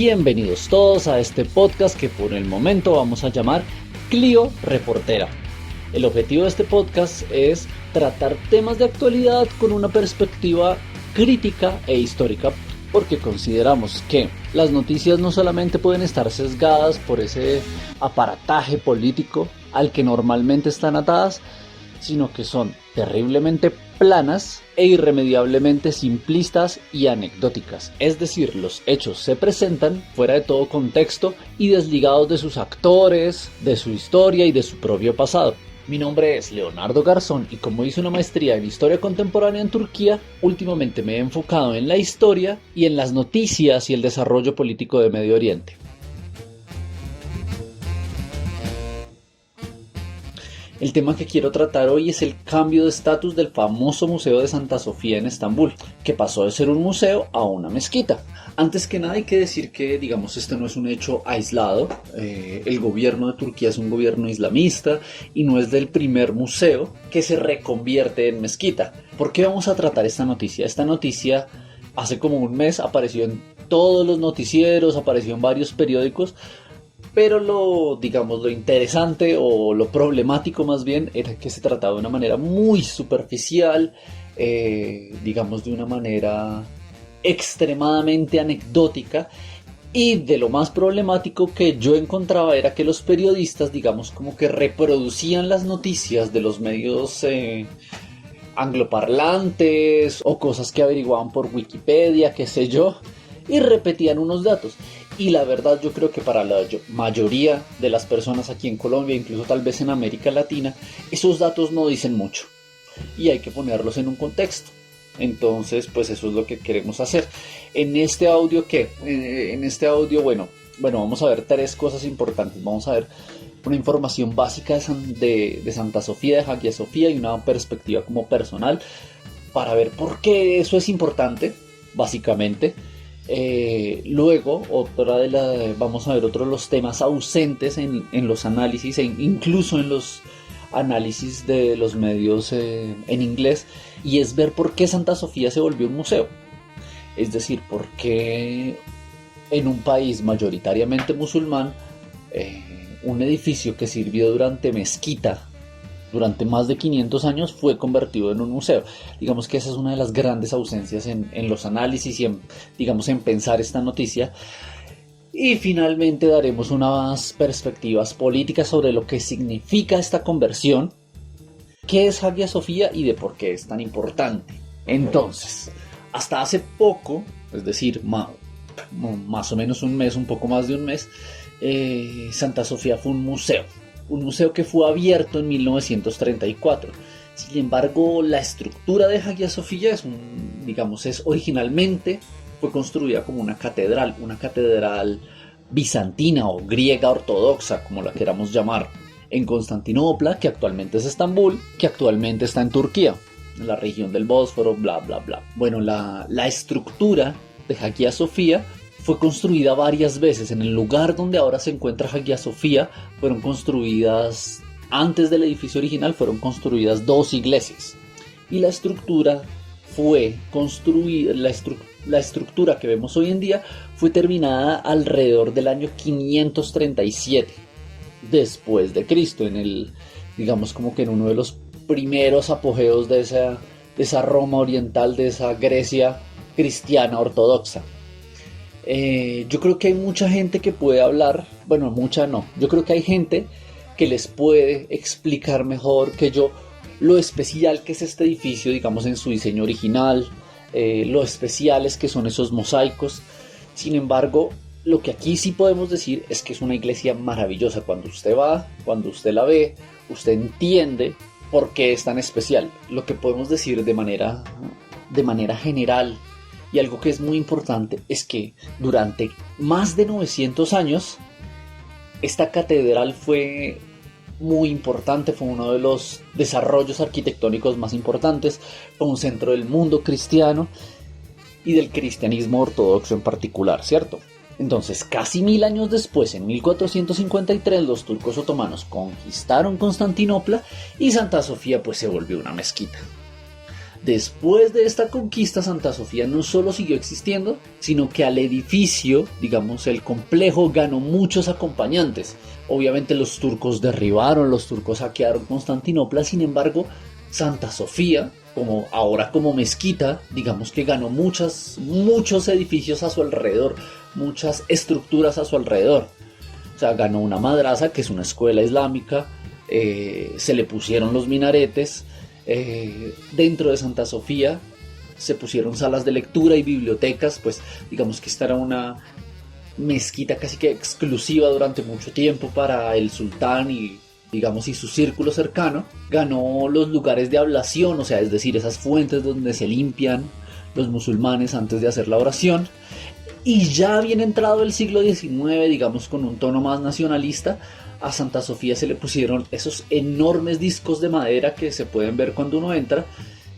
Bienvenidos todos a este podcast que por el momento vamos a llamar Clio Reportera. El objetivo de este podcast es tratar temas de actualidad con una perspectiva crítica e histórica, porque consideramos que las noticias no solamente pueden estar sesgadas por ese aparataje político al que normalmente están atadas, sino que son terriblemente planas e irremediablemente simplistas y anecdóticas. Es decir, los hechos se presentan fuera de todo contexto y desligados de sus actores, de su historia y de su propio pasado. Mi nombre es Leonardo Garzón y como hice una maestría en Historia Contemporánea en Turquía, últimamente me he enfocado en la historia y en las noticias y el desarrollo político de Medio Oriente. El tema que quiero tratar hoy es el cambio de estatus del famoso Museo de Santa Sofía en Estambul, que pasó de ser un museo a una mezquita. Antes que nada hay que decir que, este no es un hecho aislado. El gobierno de Turquía es un gobierno islamista y no es del primer museo que se reconvierte en mezquita. ¿Por qué vamos a tratar esta noticia? Esta noticia hace como un mes apareció en todos los noticieros, apareció en varios periódicos, pero lo interesante o lo problemático más bien era que se trataba de una manera muy superficial, de una manera extremadamente anecdótica, y de lo más problemático que yo encontraba era que los periodistas como que reproducían las noticias de los medios angloparlantes o cosas que averiguaban por Wikipedia, qué sé yo, y repetían unos datos. Y la verdad yo creo que para la mayoría de las personas aquí en Colombia, incluso tal vez en América Latina, esos datos no dicen mucho y hay que ponerlos en un contexto. Entonces pues eso es lo que queremos hacer. En este audio, vamos a ver tres cosas importantes. Vamos a ver una información básica de Santa Sofía, de Hagia Sofía, y una perspectiva como personal para ver por qué eso es importante, básicamente. Luego vamos a ver otro de los temas ausentes en los análisis e incluso en los análisis de los medios en inglés, y es ver por qué Santa Sofía se volvió un museo. Es decir, por qué en un país mayoritariamente musulmán un edificio que sirvió durante mezquita durante más de 500 años fue convertido en un museo. Digamos que esa es una de las grandes ausencias en los análisis y en pensar esta noticia. Y finalmente daremos unas perspectivas políticas sobre lo que significa esta conversión, qué es Hagia Sofía y de por qué es tan importante. Entonces, hasta hace poco, es decir, más o menos un mes, un poco más de un mes, Santa Sofía fue un museo. Un museo que fue abierto en 1934. Sin embargo, la estructura de Hagia Sofía originalmente fue construida como una catedral bizantina o griega ortodoxa, como la queramos llamar, en Constantinopla, que actualmente es Estambul, que actualmente está en Turquía, en la región del Bósforo, bla bla bla. Bueno, la estructura de Hagia Sofía fue construida varias veces. En el lugar donde ahora se encuentra Hagia Sofía fueron construidas, antes del edificio original, fueron construidas 2 iglesias. Y la estructura fue construida, la estructura que vemos hoy en día fue terminada alrededor del año 537 después de Cristo, en uno de los primeros apogeos de esa Roma oriental, de esa Grecia cristiana ortodoxa. Yo creo que hay mucha gente que puede hablar, yo creo que hay gente que les puede explicar mejor que yo lo especial que es este edificio, en su diseño original, lo especiales que son esos mosaicos. Sin embargo, lo que aquí sí podemos decir es que es una iglesia maravillosa. Cuando usted va, cuando usted la ve, usted entiende por qué es tan especial. Lo que podemos decir de manera general, y algo que es muy importante, es que durante más de 900 años esta catedral fue muy importante, fue uno de los desarrollos arquitectónicos más importantes, fue un centro del mundo cristiano y del cristianismo ortodoxo en particular, ¿cierto? Entonces, casi 1000 años después, en 1453, los turcos otomanos conquistaron Constantinopla y Santa Sofía pues se volvió una mezquita. Después de esta conquista, Santa Sofía no solo siguió existiendo, sino que al edificio, digamos, el complejo ganó muchos acompañantes. Obviamente los turcos derribaron, los turcos saquearon Constantinopla, sin embargo, Santa Sofía, como ahora como mezquita, digamos que ganó muchos edificios a su alrededor, muchas estructuras a su alrededor. O sea, ganó una madrasa, que es una escuela islámica, se le pusieron los minaretes, dentro de Santa Sofía se pusieron salas de lectura y bibliotecas, pues digamos que esta era una mezquita casi que exclusiva durante mucho tiempo para el sultán y digamos y su círculo cercano. Ganó los lugares de ablación, o sea, es decir, esas fuentes donde se limpian los musulmanes antes de hacer la oración. Y ya bien entrado el siglo XIX, digamos con un tono más nacionalista, a Santa Sofía se le pusieron esos enormes discos de madera que se pueden ver cuando uno entra,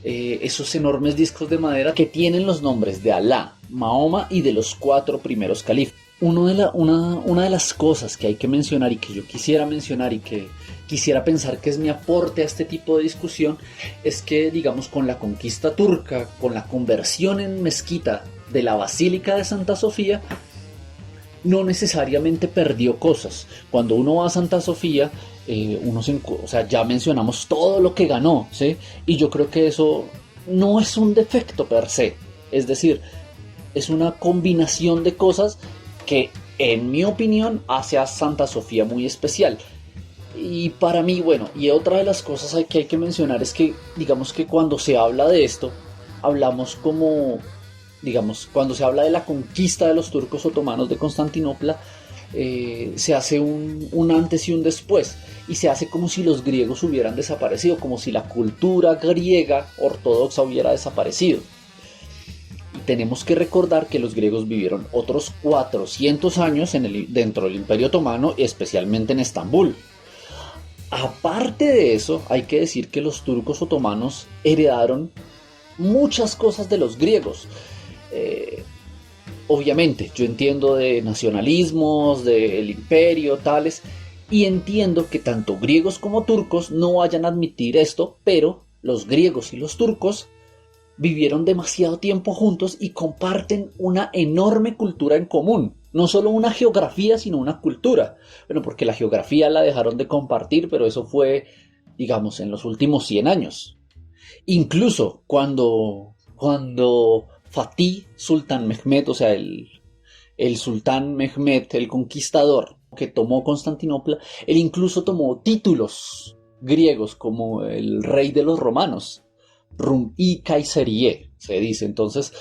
esos enormes discos de madera que tienen los nombres de Alá, Mahoma y de los 4 primeros califas. Una de las cosas que hay que mencionar y que yo quisiera mencionar y que quisiera pensar que es mi aporte a este tipo de discusión es que, digamos, con la conquista turca, con la conversión en mezquita de la Basílica de Santa Sofía, no necesariamente perdió cosas. Cuando uno va a Santa Sofía, o sea, ya mencionamos todo lo que ganó, ¿sí? Y yo creo que eso no es un defecto per se. Es decir, es una combinación de cosas que, en mi opinión, hace a Santa Sofía muy especial. Y para mí, bueno, y otra de las cosas que hay que mencionar es que, digamos que cuando se habla de esto, hablamos como, digamos, cuando se habla de la conquista de los turcos otomanos de Constantinopla, se hace un antes y un después, y se hace como si los griegos hubieran desaparecido, como si la cultura griega ortodoxa hubiera desaparecido. Y tenemos que recordar que los griegos vivieron otros 400 años dentro del Imperio Otomano, especialmente en Estambul. Aparte de eso, hay que decir que los turcos otomanos heredaron muchas cosas de los griegos. Obviamente, yo entiendo de nacionalismos, del imperio, tales, y entiendo que tanto griegos como turcos no vayan a admitir esto, pero los griegos y los turcos vivieron demasiado tiempo juntos y comparten una enorme cultura en común. No solo una geografía, sino una cultura. Bueno, porque la geografía la dejaron de compartir, pero eso fue, digamos, en los últimos 100 años. Incluso cuando Fatih Sultan Mehmed, o sea, el sultán Mehmed, el conquistador que tomó Constantinopla, él incluso tomó títulos griegos como el rey de los romanos, Rum-i Kayseriye, se dice. Entonces,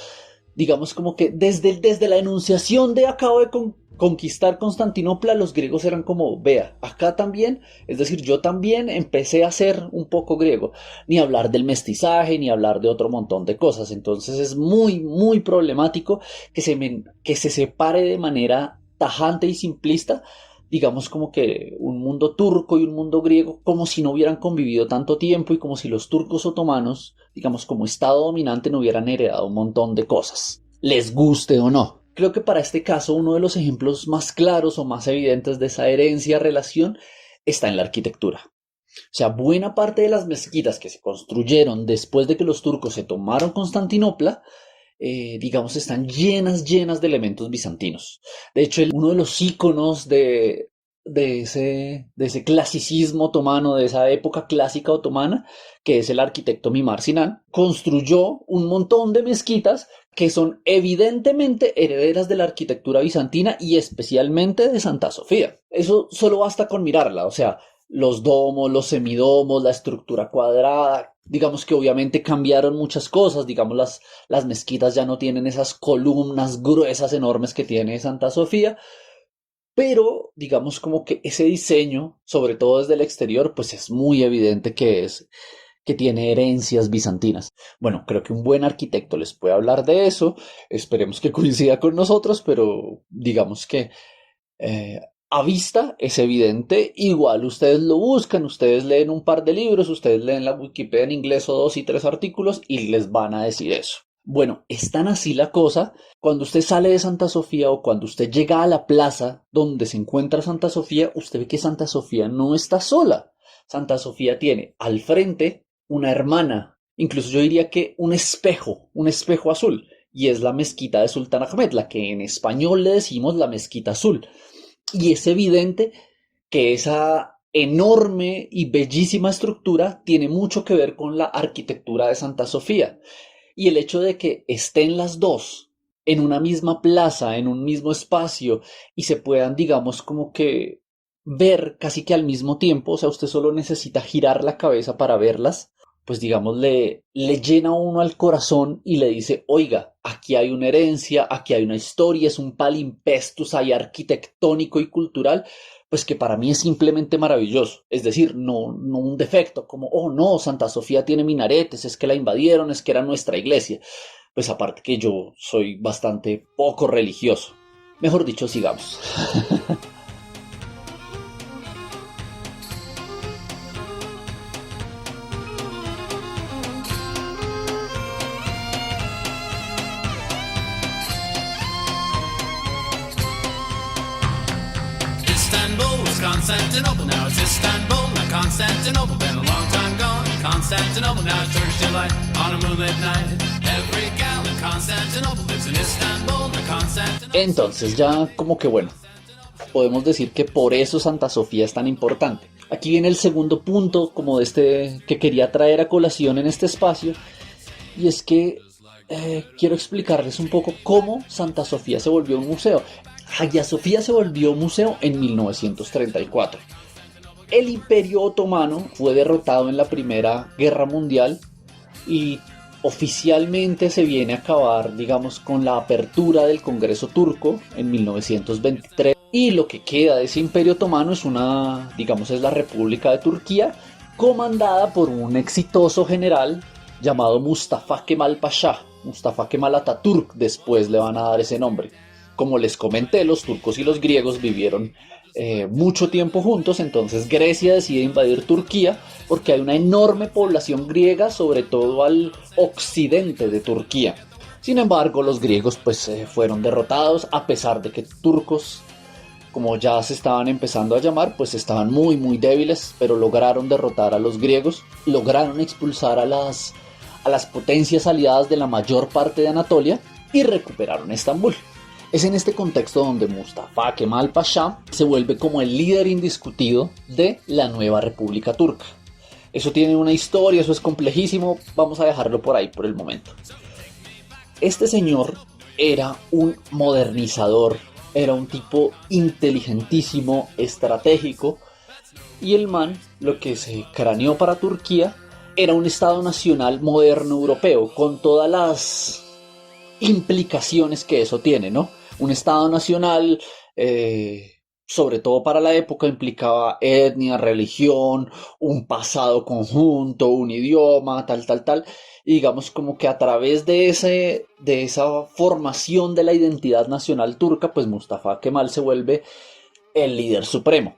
digamos como que desde la enunciación de acabo de conquistar Constantinopla, los griegos eran como, vea, acá también, es decir, yo también empecé a ser un poco griego, ni hablar del mestizaje, ni hablar de otro montón de cosas. Entonces es muy, muy problemático que se separe de manera tajante y simplista, digamos como que un mundo turco y un mundo griego, como si no hubieran convivido tanto tiempo y como si los turcos otomanos, digamos como estado dominante, no hubieran heredado un montón de cosas, les guste o no. Creo que para este caso uno de los ejemplos más claros o más evidentes de esa herencia-relación está en la arquitectura. O sea, buena parte de las mezquitas que se construyeron después de que los turcos se tomaron Constantinopla, digamos, están llenas de elementos bizantinos. De hecho, uno de los íconos de ese clasicismo otomano, de esa época clásica otomana, que es el arquitecto Mimar Sinan, construyó un montón de mezquitas que son evidentemente herederas de la arquitectura bizantina y especialmente de Santa Sofía. Eso solo basta con mirarla, o sea, los domos, los semidomos, la estructura cuadrada. Digamos que obviamente cambiaron muchas cosas, digamos las mezquitas ya no tienen esas columnas gruesas enormes que tiene Santa Sofía, pero digamos como que ese diseño, sobre todo desde el exterior, pues es muy evidente que tiene herencias bizantinas. Bueno, creo que un buen arquitecto les puede hablar de eso, esperemos que coincida con nosotros, pero digamos que eh, a vista es evidente. Igual ustedes lo buscan, ustedes leen un par de libros, ustedes leen la Wikipedia en inglés o 2 y 3 artículos y les van a decir eso. Bueno, es tan así la cosa, cuando usted sale de Santa Sofía o cuando usted llega a la plaza donde se encuentra Santa Sofía, usted ve que Santa Sofía no está sola. Santa Sofía tiene al frente una hermana incluso yo diría que un espejo azul, y es la mezquita de Sultán Ahmed, la que en español le decimos la mezquita azul. Y es evidente que esa enorme y bellísima estructura tiene mucho que ver con la arquitectura de Santa Sofía. Y el hecho de que estén las dos en una misma plaza, en un mismo espacio, y se puedan, digamos, como que ver casi que al mismo tiempo, o sea, usted solo necesita girar la cabeza para verlas, pues digamos, le llena a uno al corazón y le dice, oiga, aquí hay una herencia, aquí hay una historia, es un palimpestus ahí arquitectónico y cultural, pues que para mí es simplemente maravilloso. Es decir, no un defecto, como, oh no, Santa Sofía tiene minaretes, es que la invadieron, es que era nuestra iglesia. Pues aparte que yo soy bastante poco religioso. Mejor dicho, sigamos. Istanbul was Constantinople, now it's Istanbul, not Constantinople. Been a long time gone, Constantinople, now it's Turkish delight on a moonlit night. Every gal in Constantinople lives in Istanbul, not Constantinople. Entonces ya como que bueno, podemos decir que por eso Santa Sofía es tan importante. Aquí viene el segundo punto como de este que quería traer a colación en este espacio, y es que quiero explicarles un poco cómo Santa Sofía se volvió un museo. Hagia Sofía se volvió museo en 1934. El Imperio Otomano fue derrotado en la Primera Guerra Mundial y oficialmente se viene a acabar, digamos, con la apertura del Congreso turco en 1923. Y lo que queda de ese Imperio Otomano es digamos, es la República de Turquía, comandada por un exitoso general llamado Mustafa Kemal Pasha. Mustafa Kemal Atatürk, después le van a dar ese nombre. Como les comenté, los turcos y los griegos vivieron mucho tiempo juntos, entonces Grecia decide invadir Turquía porque hay una enorme población griega, sobre todo al occidente de Turquía. Sin embargo, los griegos pues fueron derrotados, a pesar de que turcos, como ya se estaban empezando a llamar, pues estaban muy débiles, pero lograron derrotar a los griegos, lograron expulsar a las potencias aliadas de la mayor parte de Anatolia y recuperaron Estambul. Es en este contexto donde Mustafa Kemal Pasha se vuelve como el líder indiscutido de la nueva República Turca. Eso tiene una historia, eso es complejísimo, vamos a dejarlo por ahí por el momento. Este señor era un modernizador, era un tipo inteligentísimo, estratégico, y el man lo que se craneó para Turquía era un Estado nacional moderno europeo, con todas las implicaciones que eso tiene, ¿no? Un Estado nacional, sobre todo para la época, implicaba etnia, religión, un pasado conjunto, un idioma, tal. Y digamos como que a través de esa formación de la identidad nacional turca, pues Mustafa Kemal se vuelve el líder supremo.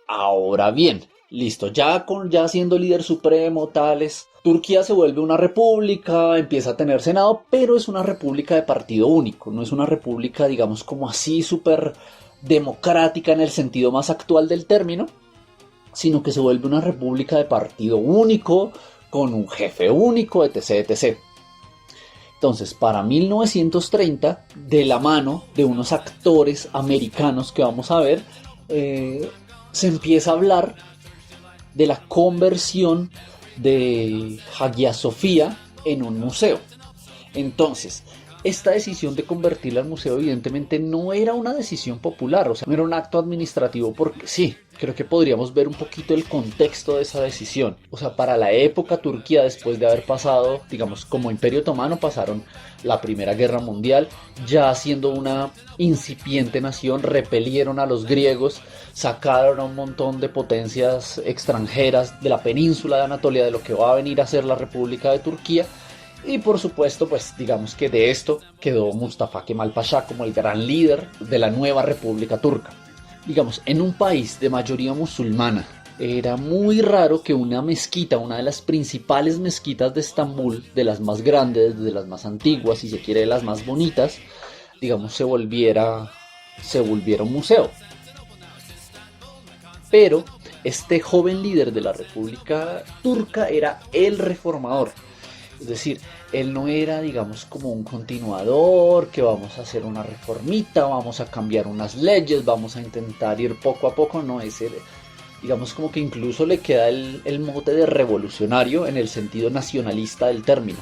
Ahora bien, listo, ya siendo líder supremo, tales, Turquía se vuelve una república, empieza a tener senado, pero es una república de partido único, no es una república, digamos, como así súper democrática en el sentido más actual del término, sino que se vuelve una república de partido único, con un jefe único, etc. Entonces, para 1930, de la mano de unos actores americanos que vamos a ver, se empieza a hablar de la conversión de Hagia Sofía en un museo. Entonces, esta decisión de convertirla en museo evidentemente no era una decisión popular, o sea, no era un acto administrativo porque sí. Creo que podríamos ver un poquito el contexto de esa decisión. O sea, para la época Turquía, después de haber pasado, digamos, como Imperio Otomano, pasaron la Primera Guerra Mundial, ya siendo una incipiente nación, repelieron a los griegos, sacaron a un montón de potencias extranjeras de la península de Anatolia, de lo que va a venir a ser la República de Turquía. Y por supuesto, pues digamos que de esto quedó Mustafa Kemal Pasha como el gran líder de la nueva República Turca. Digamos, en un país de mayoría musulmana, era muy raro que una mezquita, una de las principales mezquitas de Estambul, de las más grandes, de las más antiguas, si se quiere, de las más bonitas, digamos, se volviera un museo. Pero este joven líder de la República Turca era el reformador. Es decir, él no era, digamos, como un continuador, que vamos a hacer una reformita, vamos a cambiar unas leyes, vamos a intentar ir poco a poco, no, ese, digamos, como que incluso le queda el mote de revolucionario en el sentido nacionalista del término,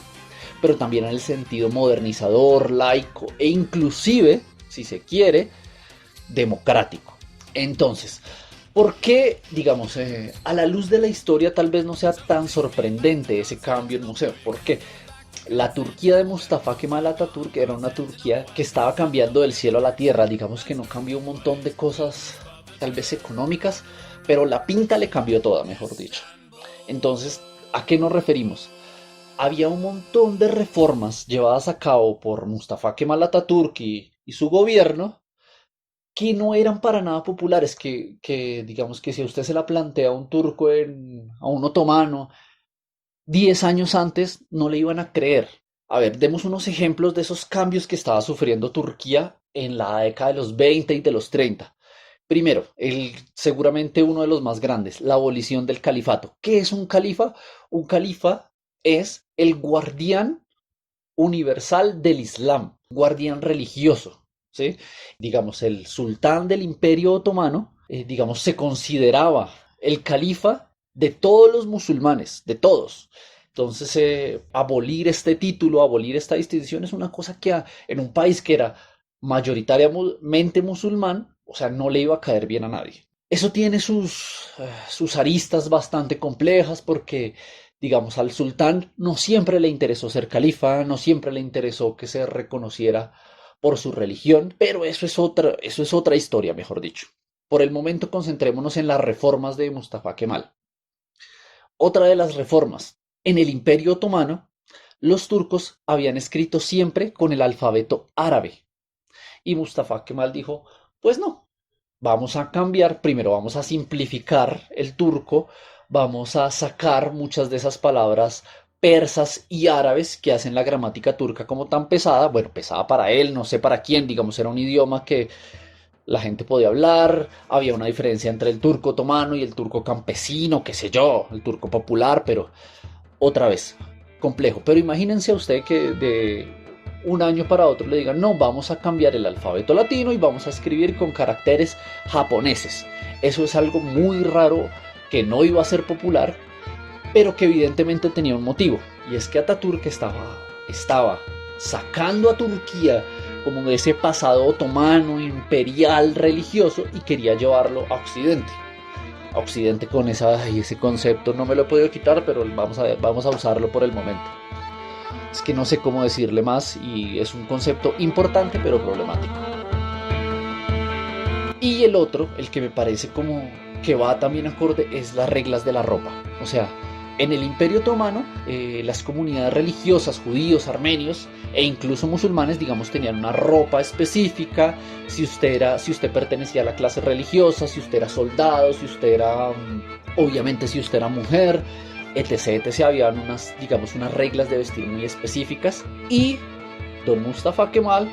pero también en el sentido modernizador, laico e inclusive, si se quiere, democrático. Entonces, ¿por qué, digamos, a la luz de la historia tal vez no sea tan sorprendente ese cambio? No sé, ¿por qué? La Turquía de Mustafa Kemal Atatürk era una Turquía que estaba cambiando del cielo a la tierra. Digamos que no cambió un montón de cosas, tal vez económicas, pero la pinta le cambió toda, mejor dicho. Entonces, ¿a qué nos referimos? Había un montón de reformas llevadas a cabo por Mustafa Kemal Atatürk y su gobierno que no eran para nada populares, que digamos que si a usted se la plantea a un turco, a un otomano, 10 años antes no le iban a creer. A ver, demos unos ejemplos de esos cambios que estaba sufriendo Turquía en la década de los 20 y de los 30. Primero, seguramente uno de los más grandes, la abolición del califato. ¿Qué es un califa? Un califa es el guardián universal del Islam, guardián religioso, ¿sí? Digamos, el sultán del Imperio Otomano, digamos, se consideraba el califa de todos los musulmanes, de todos. Entonces, abolir este título, abolir esta distinción es una cosa que en un país que era mayoritariamente musulmán, o sea, no le iba a caer bien a nadie. Eso tiene sus aristas bastante complejas porque, digamos, al sultán no siempre le interesó ser califa, no siempre le interesó que se reconociera por su religión, pero eso es otra historia, mejor dicho. Por el momento concentrémonos en las reformas de Mustafa Kemal. Otra de las reformas, en el Imperio Otomano, los turcos habían escrito siempre con el alfabeto árabe. Y Mustafa Kemal dijo, pues no, vamos a cambiar, primero vamos a simplificar el turco, vamos a sacar muchas de esas palabras persas y árabes que hacen la gramática turca como tan pesada, bueno, pesada para él, no sé para quién, digamos, era un idioma que la gente podía hablar, había una diferencia entre el turco otomano y el turco campesino, qué sé yo, el turco popular, pero otra vez, complejo. Pero imagínense a usted que de un año para otro le digan, no, vamos a cambiar el alfabeto latino y vamos a escribir con caracteres japoneses. Eso es algo muy raro que no iba a ser popular, pero que evidentemente tenía un motivo. Y es que Atatürk estaba sacando a Turquía como de ese pasado otomano, imperial, religioso, y quería llevarlo a Occidente. A Occidente con ese concepto no me lo he podido quitar, pero vamos a usarlo por el momento. Es que no sé cómo decirle más y es un concepto importante pero problemático. Y el otro, el que me parece como que va también acorde, es las reglas de la ropa. O sea, en el Imperio Otomano, las comunidades religiosas, judíos, armenios e incluso musulmanes, digamos, tenían una ropa específica. Si usted pertenecía a la clase religiosa, si usted era soldado, si usted era, obviamente, si usted era mujer, etc, etc. Habían unas reglas de vestir muy específicas. Y Don Mustafa Kemal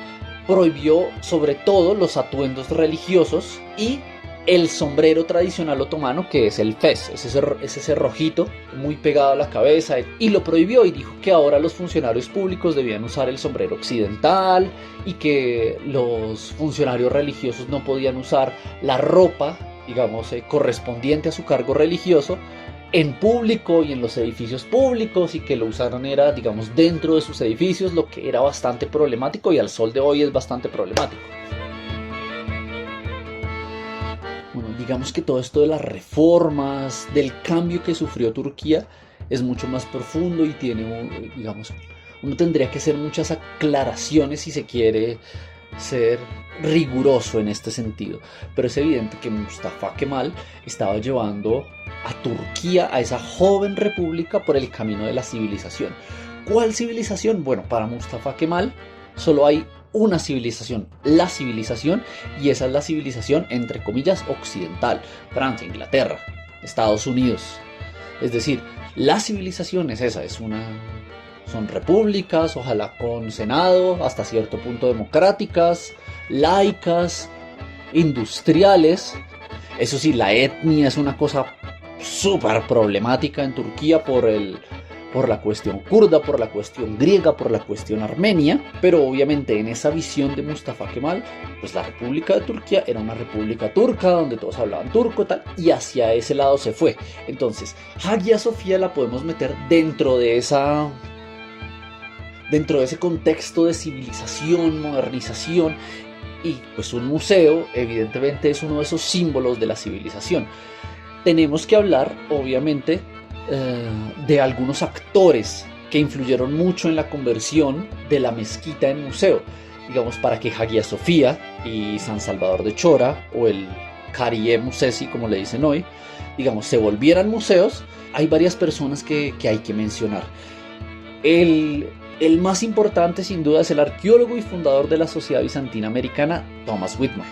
prohibió sobre todo los atuendos religiosos y el sombrero tradicional otomano, que es el fez, es ese rojito muy pegado a la cabeza, y lo prohibió y dijo que ahora los funcionarios públicos debían usar el sombrero occidental y que los funcionarios religiosos no podían usar la ropa, digamos, correspondiente a su cargo religioso en público y en los edificios públicos, y que lo usaran era, digamos, dentro de sus edificios, lo que era bastante problemático y al sol de hoy es bastante problemático. Bueno, digamos que todo esto de las reformas, del cambio que sufrió Turquía, es mucho más profundo y tiene, digamos, uno tendría que hacer muchas aclaraciones si se quiere ser riguroso en este sentido. Pero es evidente que Mustafa Kemal estaba llevando a Turquía, a esa joven república, por el camino de la civilización. ¿Cuál civilización? Bueno, para Mustafa Kemal solo hay una civilización, la civilización, y esa es la civilización entre comillas occidental: Francia, Inglaterra, Estados Unidos. Es decir, la civilización es esa, son repúblicas, ojalá con senado, hasta cierto punto democráticas, laicas, industriales, Eso sí, la etnia es una cosa súper problemática en Turquía por la cuestión kurda, por la cuestión griega, por la cuestión armenia, pero obviamente en esa visión de Mustafa Kemal, pues la República de Turquía era una república turca donde todos hablaban turco tal, y hacia ese lado se fue. Entonces, Hagia Sofía la podemos meter dentro de ese contexto de civilización, modernización, y pues un museo evidentemente es uno de esos símbolos de la civilización. Tenemos que hablar, obviamente, de algunos actores que influyeron mucho en la conversión de la mezquita en museo. Digamos, para que Hagia Sofía y San Salvador de Chora, o el Kariye Musesi, como le dicen hoy, digamos, se volvieran museos, hay varias personas que hay que mencionar. El más importante, sin duda, es el arqueólogo y fundador de la Sociedad Bizantina Americana, Thomas Whitmore.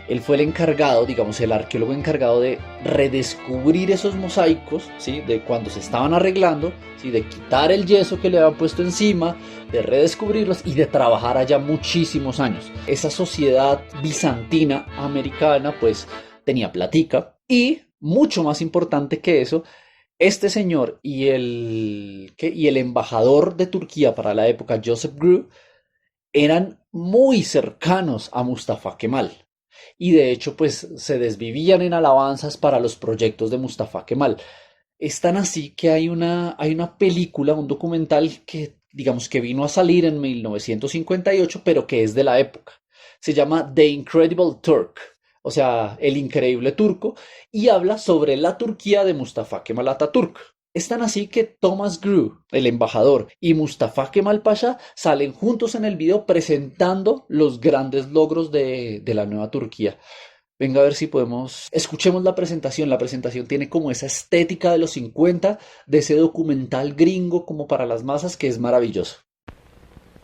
Él fue el encargado, digamos, el arqueólogo encargado de redescubrir esos mosaicos, ¿sí? De cuando se estaban arreglando, ¿sí? De quitar el yeso que le habían puesto encima, de redescubrirlos y de trabajar allá muchísimos años. Esa sociedad bizantina americana, pues, tenía platica, y, mucho más importante que eso, este señor y el embajador de Turquía para la época, Joseph Grew, eran muy cercanos a Mustafa Kemal. Y de hecho, pues se desvivían en alabanzas para los proyectos de Mustafa Kemal. Es tan así que hay una película, un documental que, digamos, que vino a salir en 1958, pero que es de la época. Se llama The Incredible Turk, o sea, El Increíble Turco, y habla sobre la Turquía de Mustafa Kemal Atatürk. Es tan así que Thomas Grew, el embajador, y Mustafa Kemal Pasha salen juntos en el video presentando los grandes logros de la nueva Turquía. Venga a ver si podemos... Escuchemos la presentación. La presentación tiene como esa estética de los 50, de ese documental gringo como para las masas, que es maravilloso.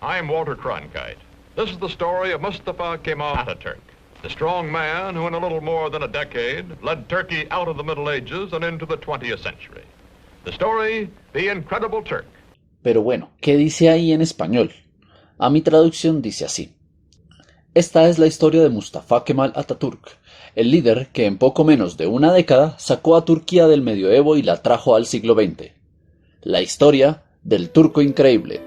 I'm Walter Cronkite. This is the story of Mustafa Kemal Atatürk, the strong man who in a little more than a decade led Turkey out of the Middle Ages and into the 20th century. The story, The Incredible Turk. Pero bueno, ¿qué dice ahí en español? A mi traducción dice así. Esta es la historia de Mustafa Kemal Atatürk, el líder que en poco menos de una década sacó a Turquía del medioevo y la trajo al siglo XX. La historia del turco increíble.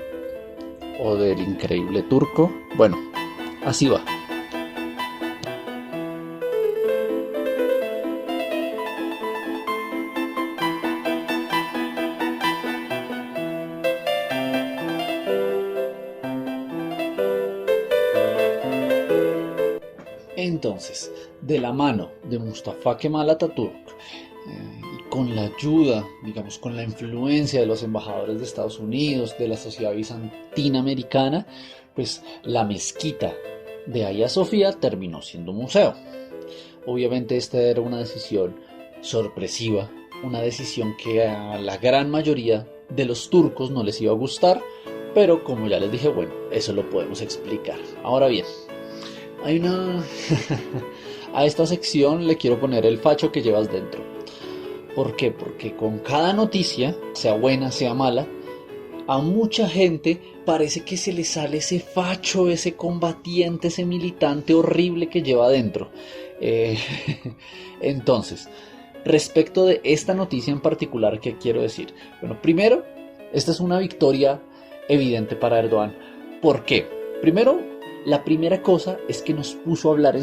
O del increíble turco. Bueno, así va. Entonces, de la mano de Mustafa Kemal Atatürk y con la ayuda, digamos, con la influencia de los embajadores de Estados Unidos, de la Sociedad Bizantina Americana, pues la mezquita de Hagia Sofía terminó siendo un museo. Obviamente esta era una decisión sorpresiva, una decisión que a la gran mayoría de los turcos no les iba a gustar, pero como ya les dije, bueno, eso lo podemos explicar. Ahora bien, a esta sección le quiero poner el facho que llevas dentro. ¿Por qué? Porque con cada noticia, sea buena, sea mala, a mucha gente parece que se le sale ese facho, ese combatiente, ese militante horrible que lleva dentro. Entonces, respecto de esta noticia en particular, ¿qué quiero decir? Bueno, primero, esta es una victoria evidente para Erdogan. ¿Por qué? Primero, la primera cosa es que nos puso a hablar en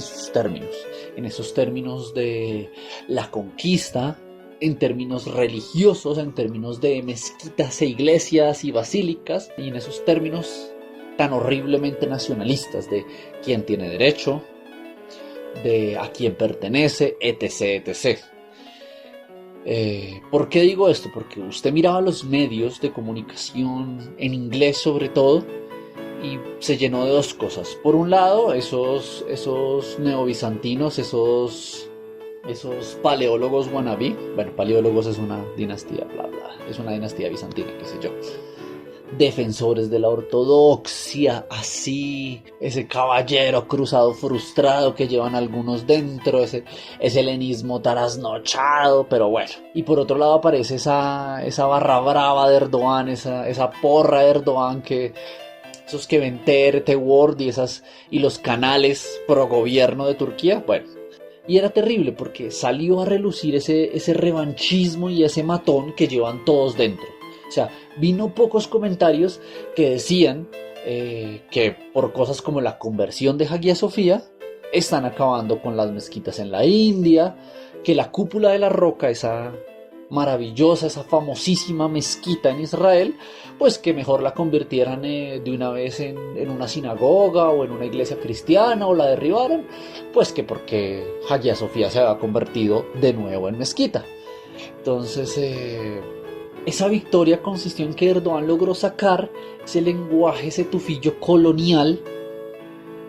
esos términos de la conquista, en términos religiosos, en términos de mezquitas e iglesias y basílicas, y en esos términos tan horriblemente nacionalistas de quién tiene derecho, de a quién pertenece, etc, etc. ¿Por qué digo esto? Porque usted miraba los medios de comunicación, en inglés sobre todo, y se llenó de dos cosas. Por un lado, esos neobizantinos, esos paleólogos wannabe. Bueno, paleólogos es una dinastía, bla bla, es una dinastía bizantina, qué sé yo. Defensores de la ortodoxia, así, ese caballero cruzado frustrado que llevan algunos dentro, ese helenismo trasnochado, pero bueno. Y por otro lado aparece esa barra brava de Erdogan, esa porra de Erdogan esos que ven TRT World y los canales pro gobierno de Turquía. Bueno, Y era terrible porque salió a relucir ese revanchismo y ese matón que llevan todos dentro. O sea, vino pocos comentarios que decían que por cosas como la conversión de Hagia Sofía están acabando con las mezquitas en la India, que la cúpula de la roca, esa maravillosa, esa famosísima mezquita en Israel, pues que mejor la convirtieran de una vez en una sinagoga o en una iglesia cristiana o la derribaran, pues que porque Hagia Sofía se había convertido de nuevo en mezquita. Entonces esa victoria consistió en que Erdogan logró sacar ese lenguaje, ese tufillo colonial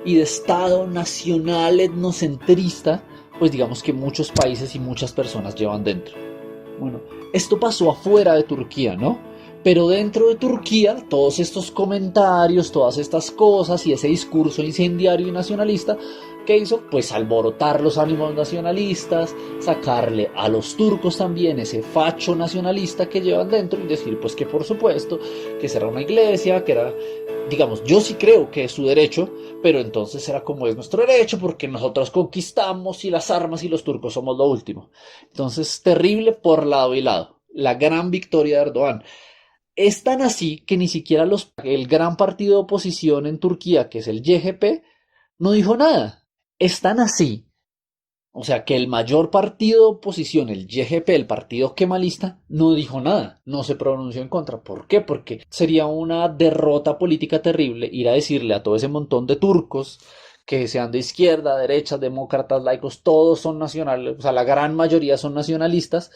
y de Estado nacional etnocentrista, pues digamos que muchos países y muchas personas llevan dentro. Bueno, esto pasó afuera de Turquía, ¿no? Pero dentro de Turquía, todos estos comentarios, todas estas cosas y ese discurso incendiario y nacionalista, ¿qué hizo? Pues alborotar los ánimos nacionalistas, sacarle a los turcos también ese facho nacionalista que llevan dentro y decir pues que por supuesto que será una iglesia, que era, digamos, yo sí creo que es su derecho, pero entonces será como es nuestro derecho porque nosotros conquistamos y las armas y los turcos somos lo último. Entonces, terrible por lado y lado. La gran victoria de Erdogan. Es tan así que ni siquiera el gran partido de oposición en Turquía, que es el YGP, no dijo nada. Es tan así, o sea, que el mayor partido de oposición, el YGP, el partido kemalista, no dijo nada, no se pronunció en contra. ¿Por qué? Porque sería una derrota política terrible ir a decirle a todo ese montón de turcos, que sean de izquierda, derecha, demócratas, laicos, todos son nacionales, o sea, la gran mayoría son nacionalistas,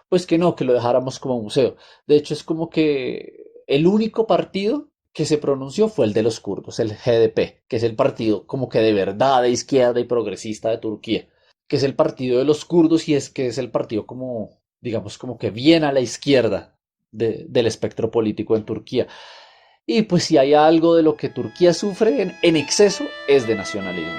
pues que no, que lo dejáramos como museo. De hecho, es como que el único partido que se pronunció fue el de los kurdos, el HDP, que es el partido como que de verdad de izquierda y progresista de Turquía, que es el partido de los kurdos y es que es el partido como, digamos, como que bien a la izquierda del espectro político en Turquía. Y pues si hay algo de lo que Turquía sufre en exceso es de nacionalismo.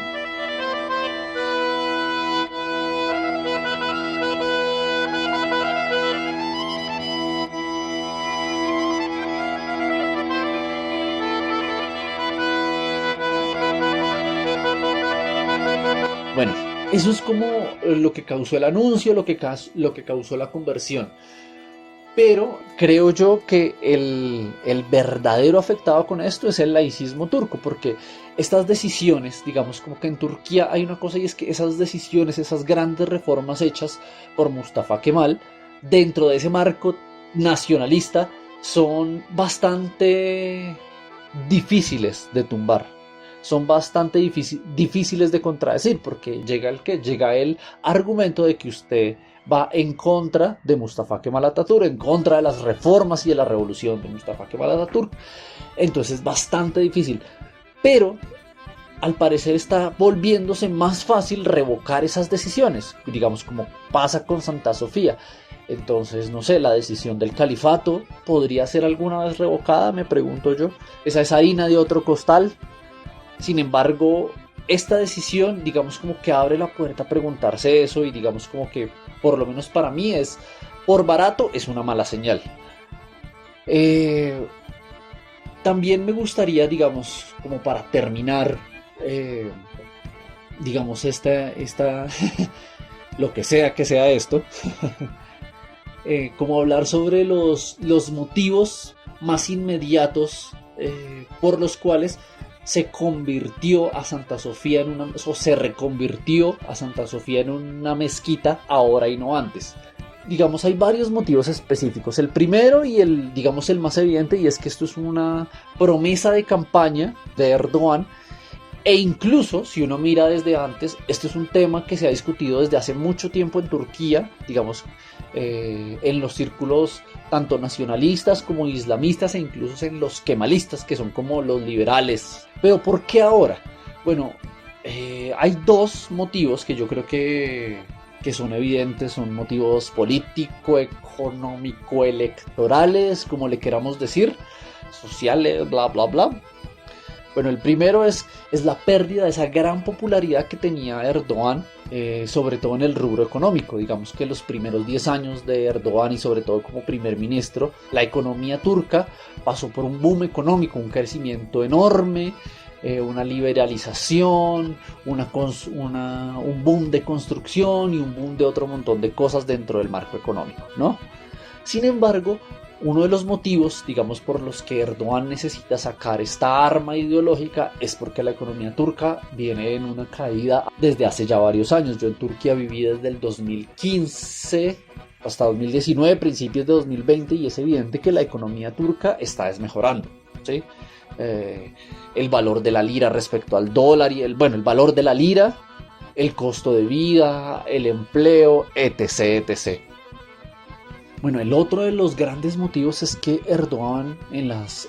Bueno, eso es como lo que causó el anuncio, lo que causó la conversión. Pero creo yo que el verdadero afectado con esto es el laicismo turco, porque estas decisiones, digamos como que en Turquía hay una cosa y es que esas decisiones, esas grandes reformas hechas por Mustafa Kemal, dentro de ese marco nacionalista, son bastante difíciles de tumbar. Son bastante difíciles de contradecir, porque llega el argumento de que usted va en contra de Mustafa Kemal Atatürk, en contra de las reformas y de la revolución de Mustafa Kemal Atatürk. Entonces es bastante difícil. Pero al parecer está volviéndose más fácil revocar esas decisiones, digamos como pasa con Santa Sofía. Entonces, no sé, la decisión del califato podría ser alguna vez revocada, me pregunto yo. Esa es harina de otro costal. Sin embargo, esta decisión, digamos como que abre la puerta a preguntarse eso y digamos como que, por lo menos para mí, por barato, es una mala señal. También me gustaría, digamos, como para terminar, digamos, lo que sea esto, como hablar sobre los motivos más inmediatos por los cuales se convirtió a Santa Sofía o se reconvirtió a Santa Sofía en una mezquita ahora y no antes. Digamos, hay varios motivos específicos. El primero y el más evidente, y es que esto es una promesa de campaña de Erdogan, e incluso si uno mira desde antes, esto es un tema que se ha discutido desde hace mucho tiempo en Turquía, digamos, en los círculos tanto nacionalistas como islamistas e incluso en los kemalistas, que son como los liberales. Pero ¿por qué ahora? Bueno, hay dos motivos que yo creo que son evidentes, son motivos político, económico, electorales, como le queramos decir, sociales, bla bla bla. Bueno, el primero es la pérdida de esa gran popularidad que tenía Erdogan, sobre todo en el rubro económico. Digamos que los primeros 10 años de Erdogan y sobre todo como primer ministro, la economía turca pasó por un boom económico, un crecimiento enorme, una liberalización, un boom de construcción y un boom de otro montón de cosas dentro del marco económico, ¿no? Sin embargo, uno de los motivos, digamos, por los que Erdogan necesita sacar esta arma ideológica es porque la economía turca viene en una caída desde hace ya varios años. Yo en Turquía viví desde el 2015 hasta 2019, principios de 2020, y es evidente que la economía turca está desmejorando, ¿sí? El valor de la lira respecto al dólar y el valor de la lira, el costo de vida, el empleo, etc. Bueno, el otro de los grandes motivos es que Erdogan en las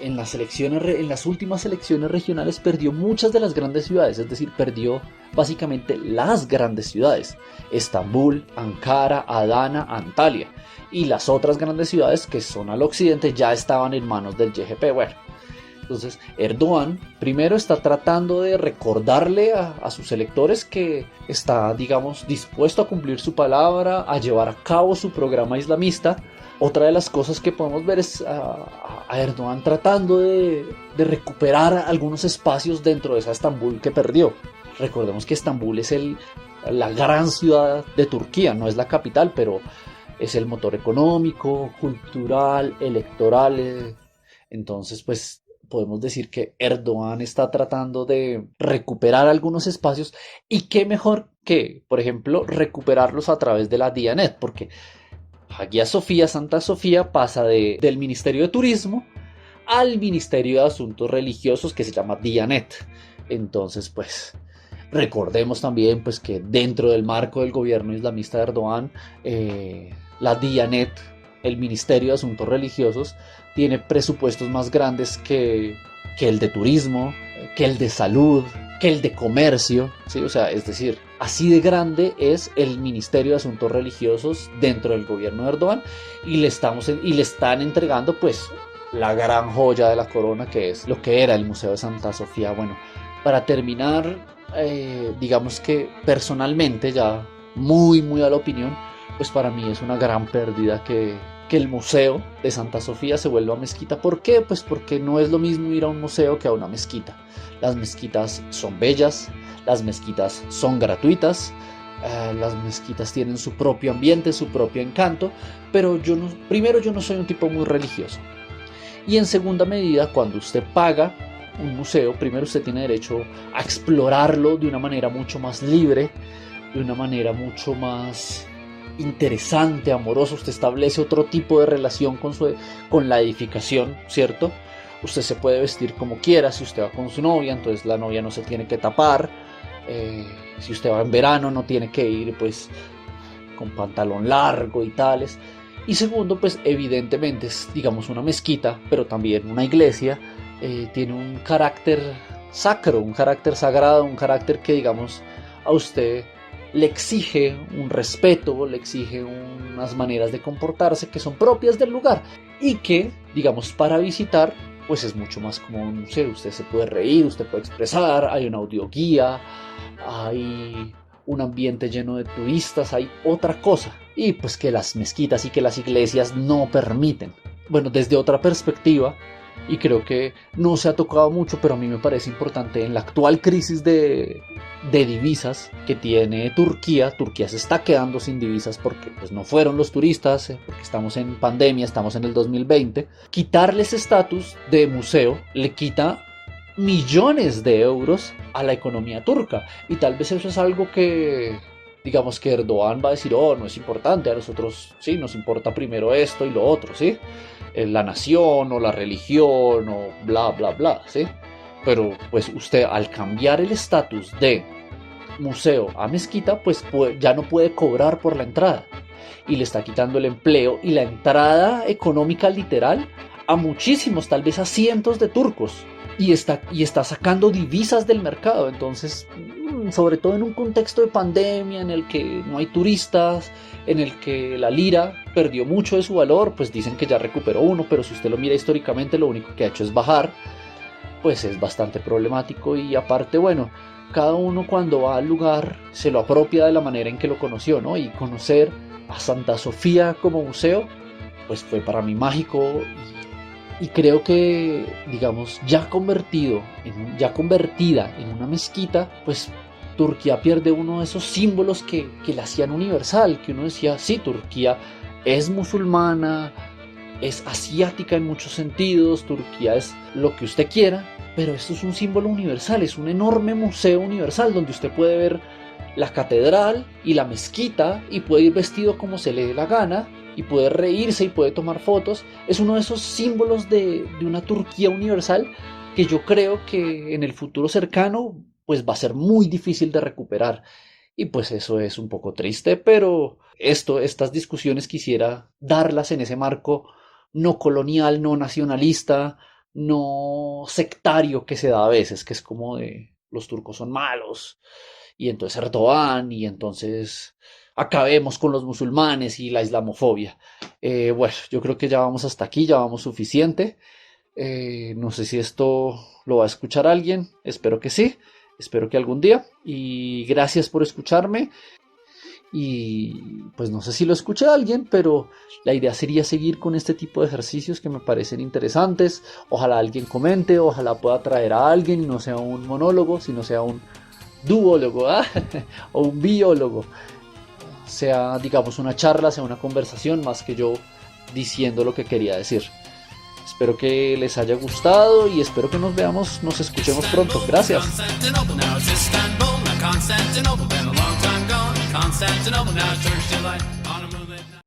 últimas elecciones regionales perdió muchas de las grandes ciudades, es decir, perdió básicamente las grandes ciudades: Estambul, Ankara, Adana, Antalya, y las otras grandes ciudades que son al occidente ya estaban en manos del YGP. Bueno, entonces Erdogan primero está tratando de recordarle a sus electores que está, digamos, dispuesto a cumplir su palabra, a llevar a cabo su programa islamista. Otra de las cosas que podemos ver es a Erdogan tratando de recuperar algunos espacios dentro de esa Estambul que perdió. Recordemos que Estambul es la gran ciudad de Turquía, no es la capital, pero es el motor económico, cultural, electoral. Entonces, pues podemos decir que Erdogan está tratando de recuperar algunos espacios, y qué mejor que, por ejemplo, recuperarlos a través de la Diyanet, porque Hagia Sofía, Santa Sofía, pasa del Ministerio de Turismo al Ministerio de Asuntos Religiosos, que se llama Diyanet. Entonces, pues recordemos también pues que dentro del marco del gobierno islamista de Erdogan, la Diyanet, el Ministerio de Asuntos Religiosos, tiene presupuestos más grandes que el de turismo, que el de salud, que el de comercio, ¿sí? O sea, es decir, así de grande es el Ministerio de Asuntos Religiosos dentro del gobierno de Erdogan, y le están entregando pues la gran joya de la corona, que es lo que era el Museo de Santa Sofía. Bueno, para terminar, digamos que personalmente, ya muy a la opinión, pues para mí es una gran pérdida que el Museo de Santa Sofía se vuelva mezquita. ¿Por qué? Pues porque no es lo mismo ir a un museo que a una mezquita. Las mezquitas son bellas, las mezquitas son gratuitas, las mezquitas tienen su propio ambiente, su propio encanto, pero yo no soy un tipo muy religioso. Y en segunda medida, cuando usted paga un museo, primero usted tiene derecho a explorarlo de una manera mucho más libre, de una manera mucho más interesante, amorosa. Usted establece otro tipo de relación con la edificación, ¿cierto? Usted se puede vestir como quiera. Si usted va con su novia, entonces la novia no se tiene que tapar. Si usted va en verano, no tiene que ir pues con pantalón largo y tales. Y segundo, pues evidentemente es, digamos, una mezquita, pero también una iglesia. Tiene un carácter sacro, un carácter sagrado, un carácter que, digamos, a usted le exige un respeto, le exige unas maneras de comportarse que son propias del lugar, y que, digamos, para visitar pues es mucho más como un museo. Usted se puede reír, usted puede expresar, hay una audioguía, hay un ambiente lleno de turistas, hay otra cosa, y pues que las mezquitas y que las iglesias no permiten. Bueno, desde otra perspectiva, y creo que no se ha tocado mucho, pero a mí me parece importante, en la actual crisis de divisas que tiene Turquía se está quedando sin divisas porque pues no fueron los turistas, porque estamos en pandemia, estamos en el 2020. Quitarles estatus de museo le quita millones de euros a la economía turca, y tal vez eso es algo que, digamos, que Erdogan va a decir: oh, no es importante, a nosotros sí nos importa primero esto y lo otro, ¿sí? La nación o la religión o bla bla bla, ¿sí? Pero pues usted, al cambiar el estatus de museo a mezquita, pues ya no puede cobrar por la entrada, y le está quitando el empleo y la entrada económica literal a muchísimos, tal vez a cientos de turcos, y está sacando divisas del mercado. Entonces, sobre todo en un contexto de pandemia en el que no hay turistas, en el que la lira perdió mucho de su valor, pues dicen que ya recuperó uno, pero si usted lo mira históricamente, lo único que ha hecho es bajar. Pues es bastante problemático, y aparte, bueno, cada uno cuando va al lugar se lo apropia de la manera en que lo conoció, ¿no? Y conocer a Santa Sofía como museo, pues fue para mí mágico, Y creo que, digamos, ya convertida en una mezquita, pues Turquía pierde uno de esos símbolos que la hacían universal, que uno decía, sí, Turquía es musulmana, es asiática en muchos sentidos, Turquía es lo que usted quiera, pero esto es un símbolo universal, es un enorme museo universal donde usted puede ver la catedral y la mezquita y puede ir vestido como se le dé la gana y puede reírse y puede tomar fotos. Es uno de esos símbolos de una Turquía universal que yo creo que en el futuro cercano pues va a ser muy difícil de recuperar. Y pues eso es un poco triste, pero estas discusiones quisiera darlas en ese marco no colonial, no nacionalista, no sectario que se da a veces, que es como de los turcos son malos, y entonces Erdogan, y entonces acabemos con los musulmanes y la islamofobia. Bueno, yo creo que ya vamos hasta aquí, ya vamos suficiente. No sé si esto lo va a escuchar alguien, espero que sí, espero que algún día. Y gracias por escucharme. Y pues no sé si lo escucha alguien, pero la idea sería seguir con este tipo de ejercicios que me parecen interesantes. Ojalá alguien comente, ojalá pueda traer a alguien y no sea un monólogo, sino sea un duólogo, ¿eh? O un biólogo. Sea, digamos, una charla, sea una conversación, más que yo diciendo lo que quería decir. Espero que les haya gustado y espero que nos escuchemos pronto. Gracias. Constantinople, now Turkish delight.